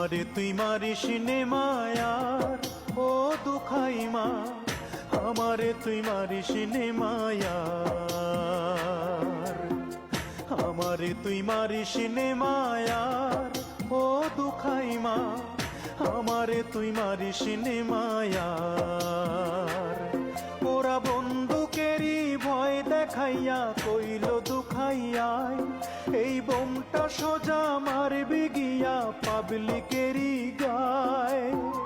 আমারে তুই মারিস নে মায়ার ও দুখাই মা, আমারে তুই মারিস নে মায়ার, আমারে তুই মারিস নে মায়ার ও দুখাই মা, আমারে তুই মারিস নে মায়ার। ওরা বন্দুকেরই ভয় দেখাইয়া কইল দুখাইয়ায়, এই বোমটা সোজা মারবি গিয়া পাবলিকেরই গায়।